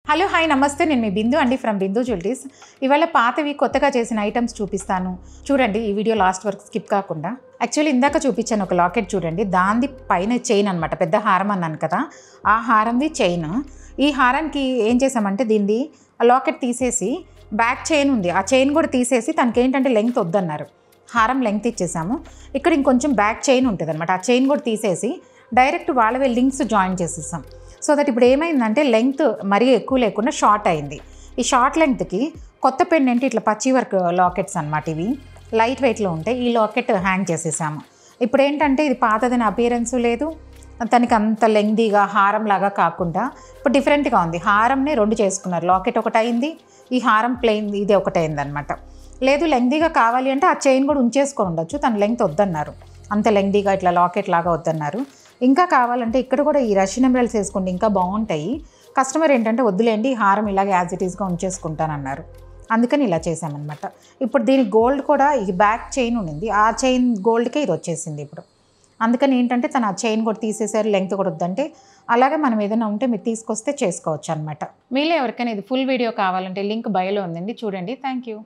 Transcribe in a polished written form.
Hello hi నమస్తే, నేను మీ బిందు అండి ఫ్రమ్ బిందు జ్యువెలరీస్. ఇవాళ పాతవి కొత్తగా చేసిన ఐటమ్స్ చూపిస్తాను. చూడండి ఈ వీడియో లాస్ట్ వరకు స్కిప్ కాకుండా. యాక్చువల్లీ ఇందాక చూపించాను ఒక లాకెట్ చూడండి, దాంది పైన చైన్ అనమాట, పెద్ద హారం అన్నాను కదా, ఆ హారంది చైన్. ఈ హారానికి ఏం చేసామంటే దీన్ని లాకెట్ తీసేసి బ్యాక్ చైన్ ఉంది, ఆ చైన్ కూడా తీసేసి తనకి ఏంటంటే లెంగ్త్ వద్దన్నారు, హారం లెంగ్త్ ఇచ్చేసాము. ఇక్కడ ఇంకొంచెం బ్యాక్ చైన్ ఉంటుంది అనమాట, ఆ చైన్ కూడా తీసేసి డైరెక్ట్ వాళ్ళవే లింక్స్ జాయిన్ చేసేసాం. సో దట్ ఇప్పుడు ఏమైందంటే లెంగ్త్ మరీ ఎక్కువ లేకుండా షార్ట్ అయింది. ఈ షార్ట్ లెంగ్త్కి కొత్త పెండెంట్ ఇట్లా పచ్చి వర్క్ లాకెట్స్ అనమాట, ఇవి లైట్ వెయిట్లో ఉంటాయి. ఈ లాకెట్ హ్యాంగ్ చేసేసాము. ఇప్పుడు ఏంటంటే ఇది పాతదని అపియరెన్స్ లేదు, తనకి అంత లెంగ్దీగా హారం లాగా కాకుండా ఇప్పుడు డిఫరెంట్గా ఉంది. హారంనే రెండు చేసుకున్నారు, లాకెట్ ఒకటి అయింది, ఈ హారం ప్లెయిన్ ఇది ఒకటి అయింది అనమాట. లేదు లెంగ్దీగా కావాలి అంటే ఆ చైన్ కూడా ఉంచేసుకొని ఉండొచ్చు, తన లెంగ్త్ వద్దన్నారు, అంత లెంగ్దీగా ఇట్లా లాకెట్ లాగా వద్దన్నారు. ఇంకా కావాలంటే ఇక్కడ కూడా ఈ రష్యన్ ఎమరాల్డ్స్ వేసుకోండి ఇంకా బాగుంటాయి. కస్టమర్ ఏంటంటే వద్దులేండి హారం ఇలాగే యాజ్ ఇట్ ఈస్గా ఉంచేసుకుంటానన్నారు, అందుకని ఇలా చేసామన్నమాట. ఇప్పుడు దీని గోల్డ్ కూడా ఈ బ్యాక్ చైన్ ఉండింది, ఆ చైన్ గోల్డ్కే ఇది వచ్చేసింది ఇప్పుడు. అందుకని ఏంటంటే తను ఆ చైన్ కూడా తీసేసారు, లెంగ్త్ కూడా వద్దంటే. అలాగే మనం ఏదైనా ఉంటే మీరు తీసుకొస్తే చేసుకోవచ్చు అనమాట. మీలో ఎవరికైనా ఇది ఫుల్ వీడియో కావాలంటే లింక్ బయోలో ఉందండి, చూడండి. Thank you.